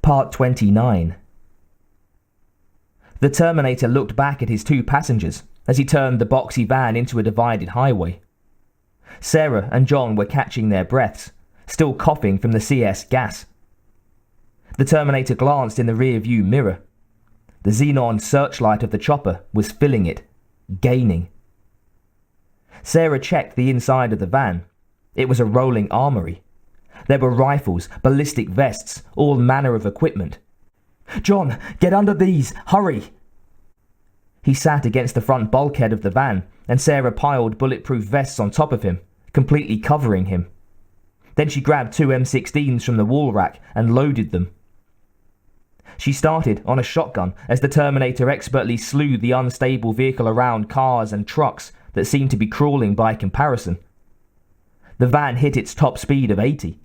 Part 29. The Terminator looked back at his two passengers as he turned the boxy van into a divided highway. Sarah and John were catching their breaths, still coughing from the CS gas. The Terminator glanced in the rear-view mirror. The xenon searchlight of the chopper was filling it, gaining. Sarah checked the inside of the van. It was a rolling armory. There were rifles, ballistic vests, all manner of equipment. "John, get under these! Hurry!" He sat against the front bulkhead of the van, and Sarah piled bulletproof vests on top of him, completely covering him. Then she grabbed two M16s from the wall rack and loaded them. She started on a shotgun as the Terminator expertly slew the unstable vehicle around cars and trucks that seemed to be crawling by comparison. The van hit its top speed of 80.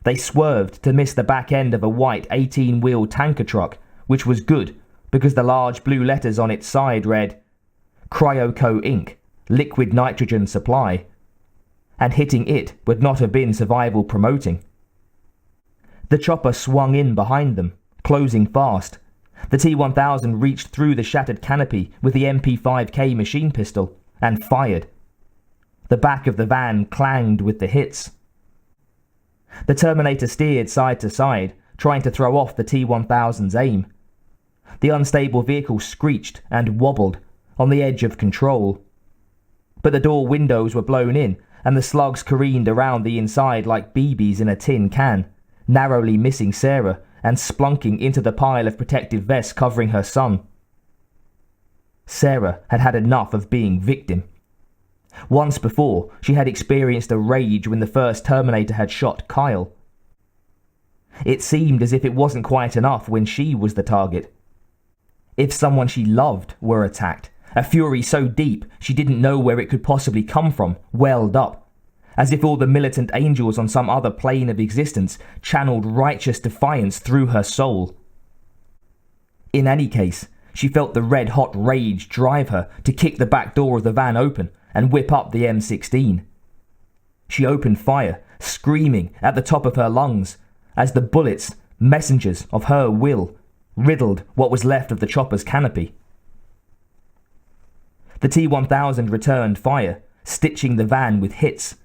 They swerved to miss the back end of a white 18-wheel tanker truck, which was good because the large blue letters on its side read, "Cryoco Inc., Liquid Nitrogen Supply," and hitting it would not have been survival promoting. The chopper swung in behind them, closing fast. The T-1000 reached through the shattered canopy with the MP5K machine pistol and fired. The back of the van clanged with the hits. The Terminator steered side to side, trying to throw off the T-1000's aim. The unstable vehicle screeched and wobbled, on the edge of control. But the door windows were blown in, and the slugs careened around the inside like BBs in a tin can, narrowly missing Sarah and splunking into the pile of protective vests covering her son. Sarah had had enough of being victim. Once before, she had experienced a rage when the first Terminator had shot Kyle. It seemed as if it wasn't quite enough when she was the target. If someone she loved were attacked, a fury so deep she didn't know where it could possibly come from welled up, as if all the militant angels on some other plane of existence channeled righteous defiance through her soul. In any case, she felt the red-hot rage drive her to kick the back door of the van open and whip up the M16. She opened fire, screaming at the top of her lungs, as the bullets, messengers of her will, riddled what was left of the chopper's canopy. The T-1000 returned fire, stitching the van with hits.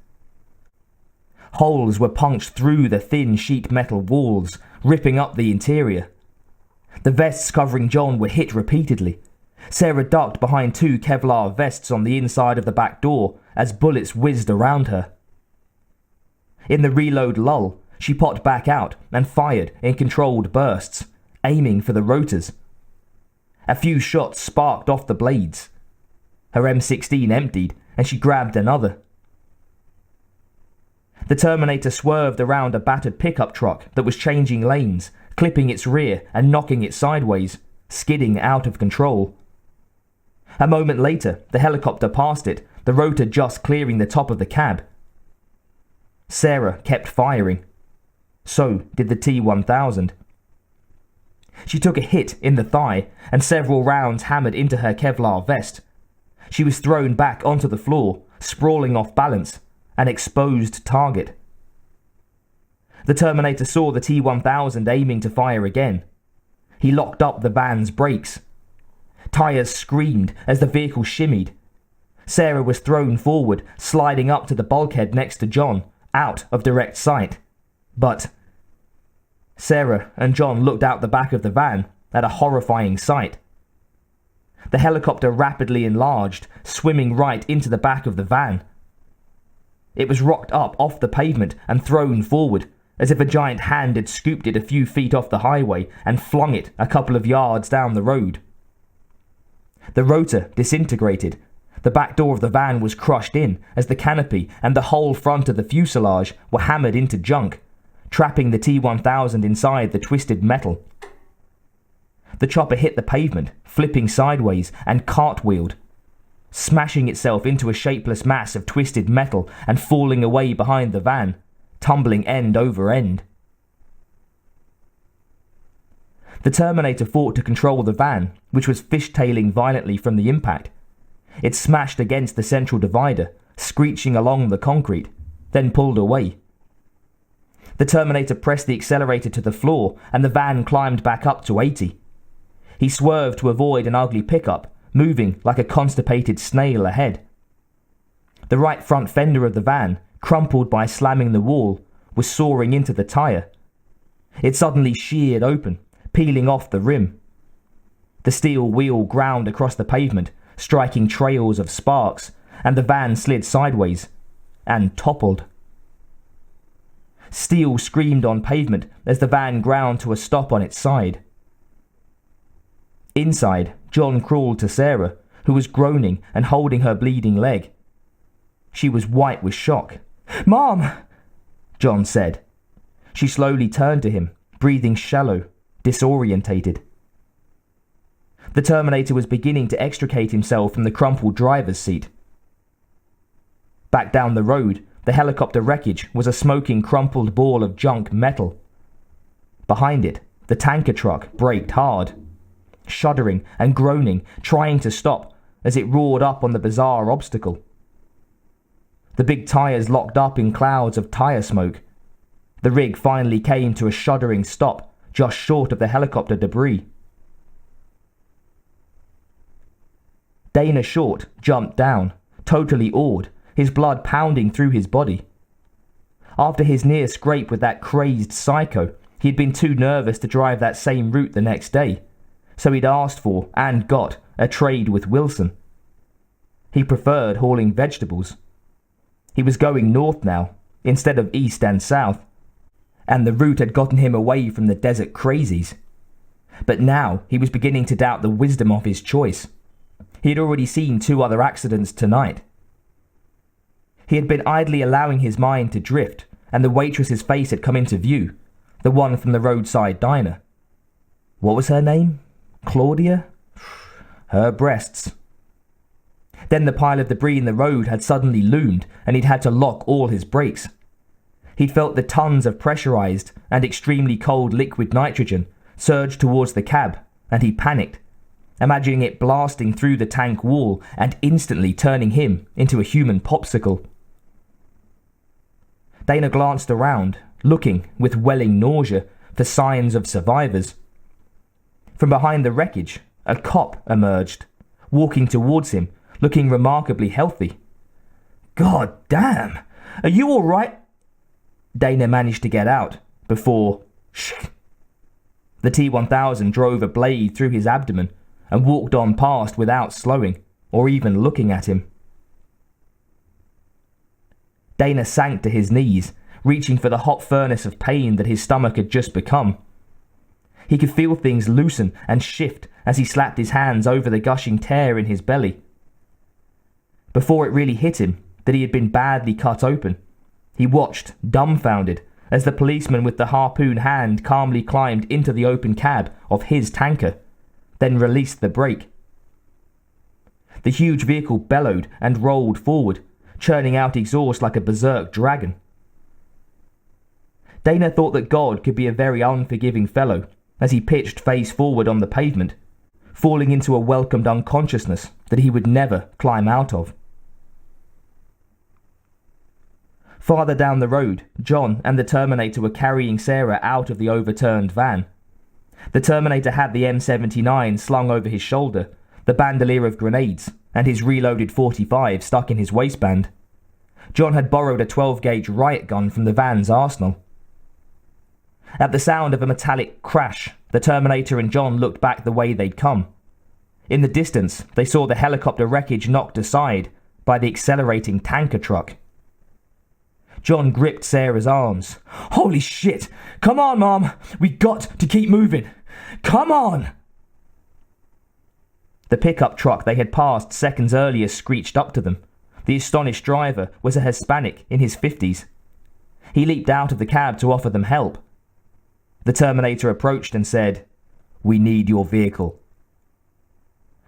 Holes were punched through the thin sheet metal walls, ripping up the interior. The vests covering John were hit repeatedly. Sarah ducked behind two Kevlar vests on the inside of the back door as bullets whizzed around her. In the reload lull, she popped back out and fired in controlled bursts, aiming for the rotors. A few shots sparked off the blades. Her M16 emptied, and she grabbed another. The Terminator swerved around a battered pickup truck that was changing lanes, clipping its rear and knocking it sideways, skidding out of control. A moment later, the helicopter passed it, the rotor just clearing the top of the cab. Sarah kept firing. So did the T-1000. She took a hit in the thigh, and several rounds hammered into her Kevlar vest. She was thrown back onto the floor, sprawling off balance, an exposed target. The Terminator saw the T-1000 aiming to fire again. He locked up the van's brakes. Tires screamed as the vehicle shimmied. Sarah was thrown forward, sliding up to the bulkhead next to John, out of direct sight. But Sarah and John looked out the back of the van at a horrifying sight. The helicopter rapidly enlarged, swimming right into the back of the van. It was rocked up off the pavement and thrown forward, as if a giant hand had scooped it a few feet off the highway and flung it a couple of yards down the road. The rotor disintegrated. The back door of the van was crushed in as the canopy and the whole front of the fuselage were hammered into junk, trapping the T-1000 inside the twisted metal. The chopper hit the pavement, flipping sideways, and cartwheeled, smashing itself into a shapeless mass of twisted metal and falling away behind the van, tumbling end over end. The Terminator fought to control the van, which was fishtailing violently from the impact. It smashed against the central divider, screeching along the concrete, then pulled away. The Terminator pressed the accelerator to the floor and the van climbed back up to 80. He swerved to avoid an ugly pickup, moving like a constipated snail ahead. The right front fender of the van, crumpled by slamming the wall, was soaring into the tyre. It suddenly sheared open, peeling off the rim. The steel wheel ground across the pavement, striking trails of sparks, and the van slid sideways and toppled. Steel screamed on pavement as the van ground to a stop on its side. Inside, John crawled to Sarah, who was groaning and holding her bleeding leg. She was white with shock. "Mom!" John said. She slowly turned to him, breathing shallow, disorientated. The Terminator was beginning to extricate himself from the crumpled driver's seat. Back down the road, the helicopter wreckage was a smoking, crumpled ball of junk metal. Behind it, the tanker truck braked hard, shuddering and groaning, trying to stop as it roared up on the bizarre obstacle. The big tires locked up in clouds of tire smoke. The rig finally came to a shuddering stop, just short of the helicopter debris. Dana Short jumped down, totally awed, his blood pounding through his body. After his near scrape with that crazed psycho, he had been too nervous to drive that same route the next day, so he'd asked for, and got, a trade with Wilson. He preferred hauling vegetables. He was going north now, instead of east and south, and the route had gotten him away from the desert crazies. But now he was beginning to doubt the wisdom of his choice. He had already seen 2 other accidents tonight. He had been idly allowing his mind to drift, and the waitress's face had come into view, the one from the roadside diner. What was her name? Claudia? Her breasts. Then the pile of debris in the road had suddenly loomed, and he'd had to lock all his brakes. He'd felt the tons of pressurized and extremely cold liquid nitrogen surge towards the cab, and he panicked, imagining it blasting through the tank wall and instantly turning him into a human popsicle. Dana glanced around, looking, with welling nausea, for signs of survivors. From behind the wreckage, a cop emerged, walking towards him, looking remarkably healthy. "God damn! Are you all right?" Dana managed to get out, before... Shh! The T-1000 drove a blade through his abdomen and walked on past without slowing, or even looking at him. Dana sank to his knees, reaching for the hot furnace of pain that his stomach had just become. He could feel things loosen and shift as he slapped his hands over the gushing tear in his belly. Before it really hit him that he had been badly cut open, he watched, dumbfounded, as the policeman with the harpoon hand calmly climbed into the open cab of his tanker, then released the brake. The huge vehicle bellowed and rolled forward, churning out exhaust like a berserk dragon. Dana thought that God could be a very unforgiving fellow as he pitched face forward on the pavement, falling into a welcomed unconsciousness that he would never climb out of. Farther down the road, John and the Terminator were carrying Sarah out of the overturned van. The Terminator had the M79 slung over his shoulder, the bandolier of grenades, and his reloaded .45 stuck in his waistband. John had borrowed a 12-gauge riot gun from the van's arsenal. At the sound of a metallic crash, the Terminator and John looked back the way they'd come. In the distance, they saw the helicopter wreckage knocked aside by the accelerating tanker truck. John gripped Sarah's arms. "Holy shit! Come on, Mom! We got to keep moving! Come on!" The pickup truck they had passed seconds earlier screeched up to them. The astonished driver was a Hispanic in his 50s. He leaped out of the cab to offer them help. The Terminator approached and said, "We need your vehicle."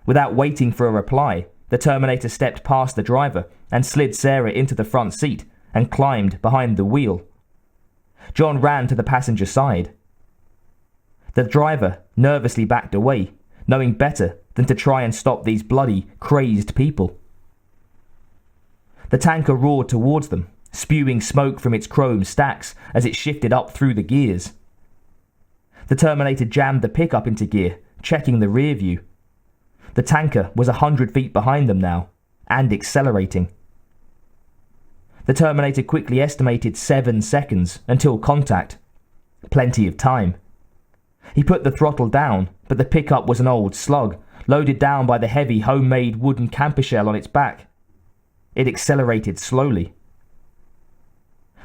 Without waiting for a reply, the Terminator stepped past the driver and slid Sarah into the front seat and climbed behind the wheel. John ran to the passenger side. The driver nervously backed away, knowing better than to try and stop these bloody, crazed people. The tanker roared towards them, spewing smoke from its chrome stacks as it shifted up through the gears. The Terminator jammed the pickup into gear, checking the rear view. The tanker was 100 feet behind them now, and accelerating. The Terminator quickly estimated 7 seconds until contact. Plenty of time. He put the throttle down, but the pickup was an old slug, loaded down by the heavy homemade wooden camper shell on its back. It accelerated slowly.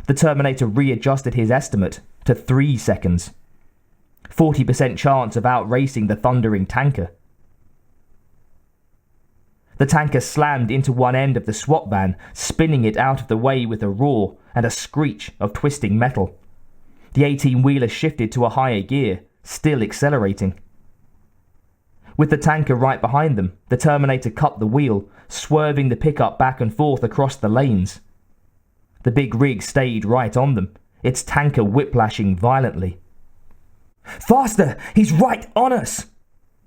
The Terminator readjusted his estimate to 3 seconds. 40% chance of outracing the thundering tanker. The tanker slammed into one end of the SWAT van, spinning it out of the way with a roar and a screech of twisting metal. The 18-wheeler shifted to a higher gear, still accelerating. With the tanker right behind them, the Terminator cut the wheel, swerving the pickup back and forth across the lanes. The big rig stayed right on them, its tanker whiplashing violently. "Faster! He's right on us!"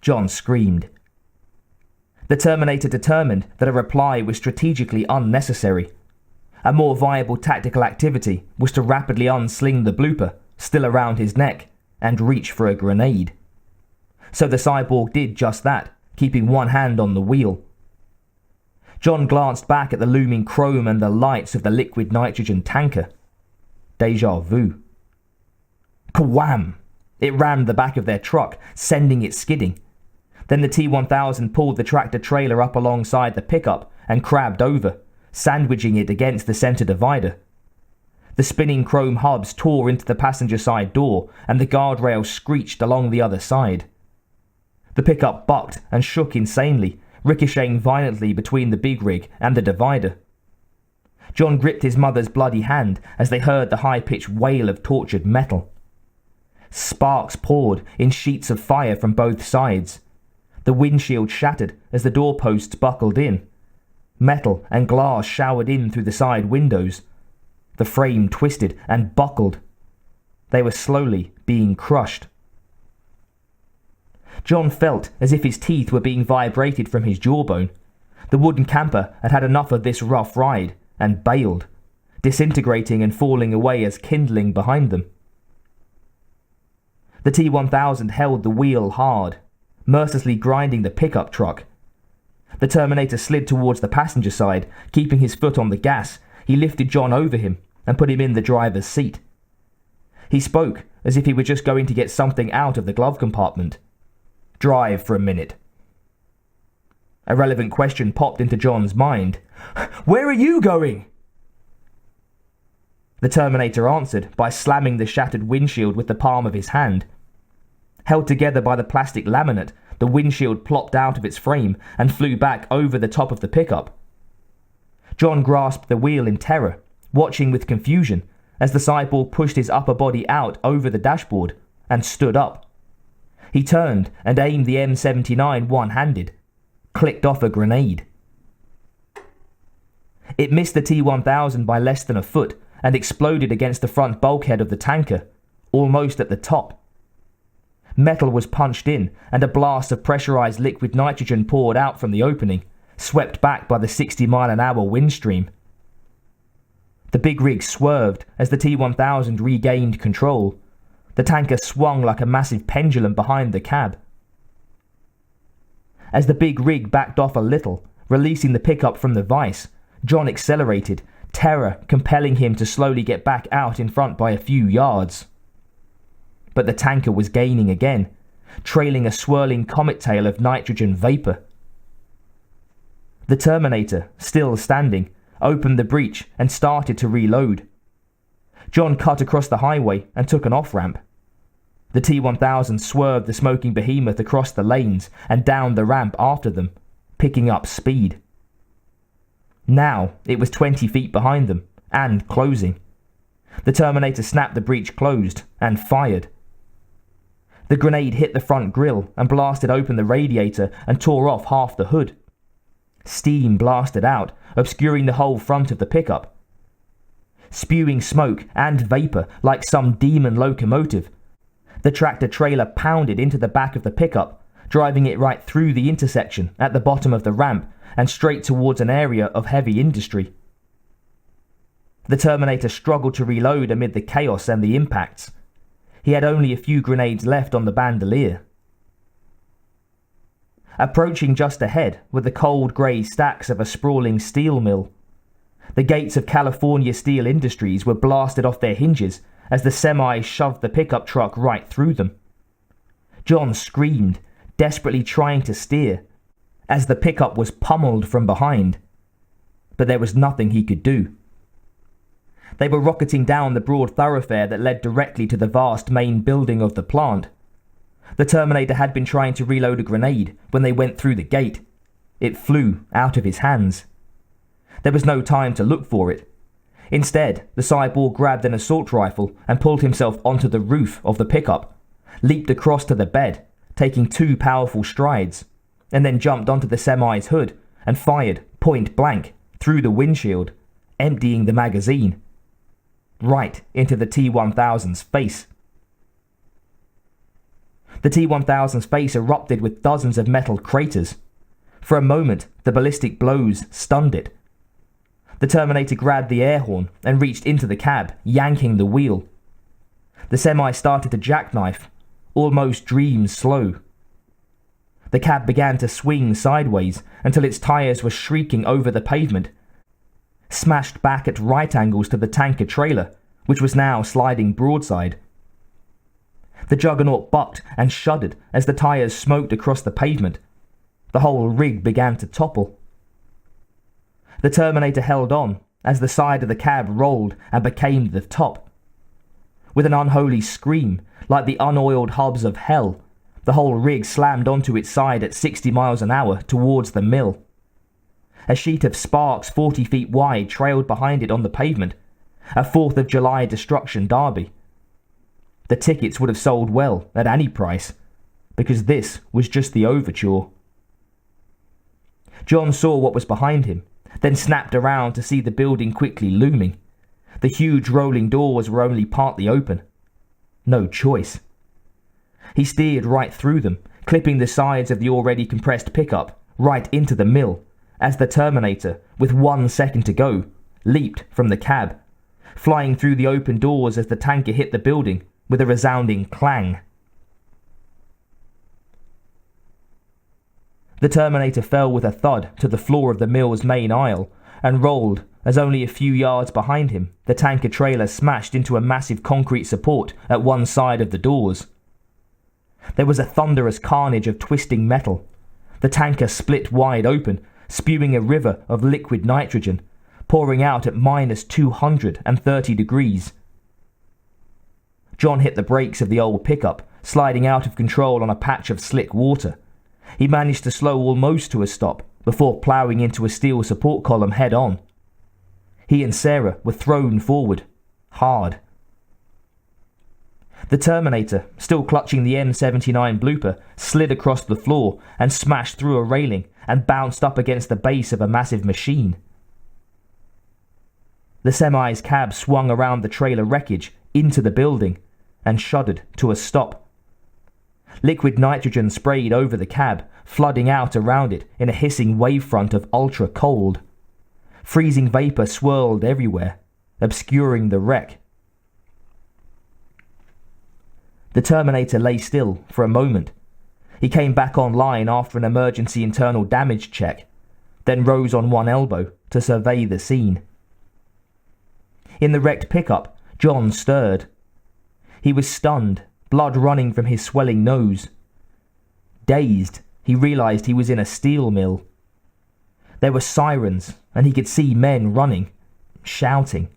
John screamed. The Terminator determined that a reply was strategically unnecessary. A more viable tactical activity was to rapidly unsling the blooper, still around his neck, and reach for a grenade. So the cyborg did just that, keeping one hand on the wheel. John glanced back at the looming chrome and the lights of the liquid nitrogen tanker. Deja vu. Kwam! It rammed the back of their truck, sending it skidding. Then the T-1000 pulled the tractor-trailer up alongside the pickup and crabbed over, sandwiching it against the center divider. The spinning chrome hubs tore into the passenger side door, and the guardrail screeched along the other side. The pickup bucked and shook insanely, ricocheting violently between the big rig and the divider. John gripped his mother's bloody hand as they heard the high-pitched wail of tortured metal. Sparks poured in sheets of fire from both sides. The windshield shattered as the doorposts buckled in. Metal and glass showered in through the side windows. The frame twisted and buckled. They were slowly being crushed. John felt as if his teeth were being vibrated from his jawbone. The wooden camper had had enough of this rough ride and bailed, disintegrating and falling away as kindling behind them. The T-1000 held the wheel hard, mercilessly grinding the pickup truck. The Terminator slid towards the passenger side, keeping his foot on the gas. He lifted John over him and put him in the driver's seat. He spoke as if he were just going to get something out of the glove compartment. "Drive for a minute." A relevant question popped into John's mind. "Where are you going?" The Terminator answered by slamming the shattered windshield with the palm of his hand. Held together by the plastic laminate, the windshield plopped out of its frame and flew back over the top of the pickup. John grasped the wheel in terror, watching with confusion as the cyborg pushed his upper body out over the dashboard and stood up. He turned and aimed the M79 one-handed, clicked off a grenade. It missed the T-1000 by less than a foot and exploded against the front bulkhead of the tanker, almost at the top. Metal was punched in, and a blast of pressurized liquid nitrogen poured out from the opening, swept back by the 60-mile-an-hour wind stream. The big rig swerved as the T-1000 regained control. The tanker swung like a massive pendulum behind the cab. As the big rig backed off a little, releasing the pickup from the vice, John accelerated, terror compelling him to slowly get back out in front by a few yards. But the tanker was gaining again, trailing a swirling comet tail of nitrogen vapor. The Terminator, still standing, opened the breech and started to reload. John cut across the highway and took an off-ramp. The T-1000 swerved the smoking behemoth across the lanes and down the ramp after them, picking up speed. Now it was 20 feet behind them, and closing. The Terminator snapped the breech closed and fired. The grenade hit the front grille and blasted open the radiator and tore off half the hood. Steam blasted out, obscuring the whole front of the pickup. Spewing smoke and vapor like some demon locomotive, the tractor-trailer pounded into the back of the pickup, driving it right through the intersection at the bottom of the ramp and straight towards an area of heavy industry. The Terminator struggled to reload amid the chaos and the impacts. He had only a few grenades left on the bandolier. Approaching just ahead were the cold grey stacks of a sprawling steel mill. The gates of California Steel Industries were blasted off their hinges as the semi shoved the pickup truck right through them. John screamed, desperately trying to steer, as the pickup was pummeled from behind. But there was nothing he could do. They were rocketing down the broad thoroughfare that led directly to the vast main building of the plant. The Terminator had been trying to reload a grenade when they went through the gate. It flew out of his hands. There was no time to look for it. Instead, the cyborg grabbed an assault rifle and pulled himself onto the roof of the pickup, leaped across to the bed, taking 2 powerful strides, and then jumped onto the semi's hood and fired point blank through the windshield, emptying the magazine right into the T-1000's face. The T-1000's face erupted with dozens of metal craters. For a moment, the ballistic blows stunned it. The Terminator grabbed the air horn and reached into the cab, yanking the wheel. The semi started to jackknife, almost dream slow. The cab began to swing sideways until its tires were shrieking over the pavement, smashed back at right angles to the tanker trailer, which was now sliding broadside. The juggernaut bucked and shuddered as the tires smoked across the pavement. The whole rig began to topple. The Terminator held on as the side of the cab rolled and became the top. With an unholy scream, like the unoiled hubs of hell, the whole rig slammed onto its side at 60 miles an hour towards the mill. A sheet of sparks 40 feet wide trailed behind it on the pavement, a 4th of July destruction derby. The tickets would have sold well at any price, because this was just the overture. John saw what was behind him, then snapped around to see the building quickly looming. The huge rolling doors were only partly open. No choice. He steered right through them, clipping the sides of the already compressed pickup right into the mill, as the Terminator, with 1 second to go, leaped from the cab, flying through the open doors as the tanker hit the building with a resounding clang. The Terminator fell with a thud to the floor of the mill's main aisle and rolled as only a few yards behind him the tanker trailer smashed into a massive concrete support at one side of the doors. There was a thunderous carnage of twisting metal. The tanker split wide open, spewing a river of liquid nitrogen, pouring out at minus 230 degrees. John hit the brakes of the old pickup, sliding out of control on a patch of slick water. He managed to slow almost to a stop before ploughing into a steel support column head-on. He and Sarah were thrown forward, hard. The Terminator, still clutching the M79 blooper, slid across the floor and smashed through a railing and bounced up against the base of a massive machine. The semi's cab swung around the trailer wreckage into the building and shuddered to a stop. Liquid nitrogen sprayed over the cab, flooding out around it in a hissing wavefront of ultra cold. Freezing vapor swirled everywhere, obscuring the wreck. The Terminator lay still for a moment. He came back online after an emergency internal damage check, then rose on one elbow to survey the scene. In the wrecked pickup, John stirred. He was stunned, blood running from his swelling nose. Dazed, he realized he was in a steel mill. There were sirens, and he could see men running, shouting.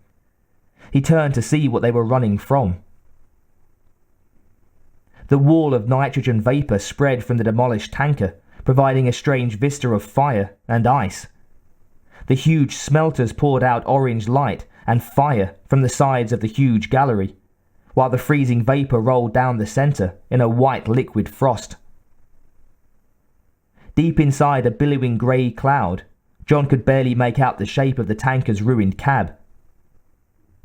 He turned to see what they were running from. The wall of nitrogen vapor spread from the demolished tanker, providing a strange vista of fire and ice. The huge smelters poured out orange light and fire from the sides of the huge gallery, while the freezing vapor rolled down the center in a white liquid frost. Deep inside a billowing grey cloud, John could barely make out the shape of the tanker's ruined cab.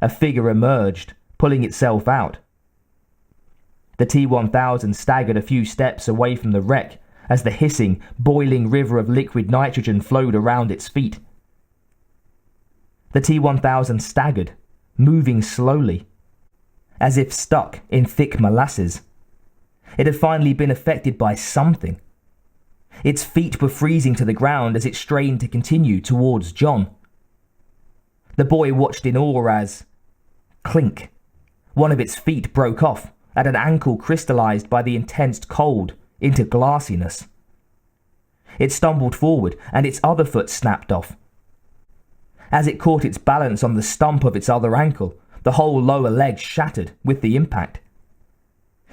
A figure emerged, pulling itself out. The T-1000 staggered a few steps away from the wreck as the hissing, boiling river of liquid nitrogen flowed around its feet. The T-1000 staggered, moving slowly, as if stuck in thick molasses. It had finally been affected by something. Its feet were freezing to the ground as it strained to continue towards John. The boy watched in awe as, clink, one of its feet broke off at an ankle crystallized by the intense cold into glassiness. It stumbled forward and its other foot snapped off. As it caught its balance on the stump of its other ankle, the whole lower leg shattered with the impact.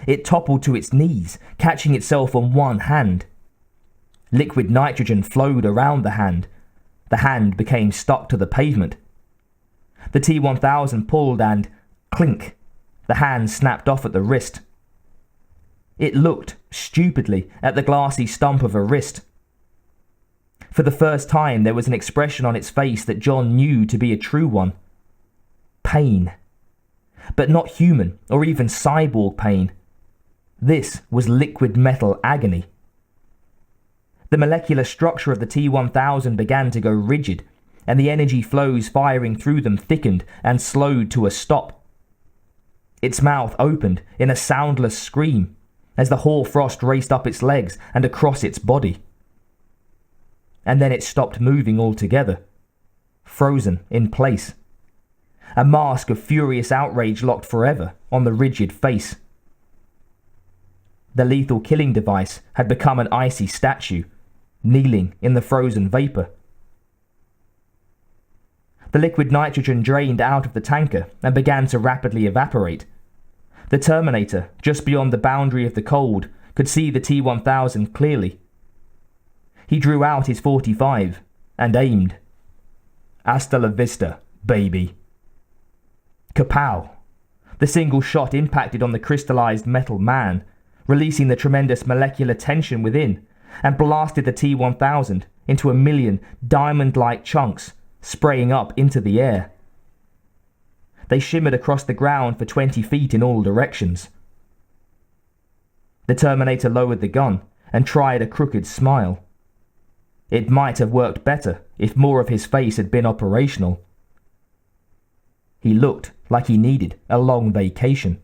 It toppled to its knees, catching itself on one hand. Liquid nitrogen flowed around the hand. The hand became stuck to the pavement. The T-1000 pulled and, clink, the hand snapped off at the wrist. It looked, stupidly, at the glassy stump of a wrist. For the first time there was an expression on its face that John knew to be a true one. Pain. But not human or even cyborg pain. This was liquid metal agony. The molecular structure of the T-1000 began to go rigid, and the energy flows firing through them thickened and slowed to a stop. Its mouth opened in a soundless scream as the hoarfrost raced up its legs and across its body. And then it stopped moving altogether, frozen in place. A mask of furious outrage locked forever on the rigid face. The lethal killing device had become an icy statue, kneeling in the frozen vapor. The liquid nitrogen drained out of the tanker and began to rapidly evaporate. The Terminator, just beyond the boundary of the cold, could see the T-1000 clearly. He drew out his .45 and aimed. Hasta la vista, baby. Kapow! The single shot impacted on the crystallized metal man, releasing the tremendous molecular tension within, and blasted the T-1000 into a million diamond-like chunks, spraying up into the air. They shimmered across the ground for 20 feet in all directions. The Terminator lowered the gun and tried a crooked smile. It might have worked better if more of his face had been operational. He looked like he needed a long vacation.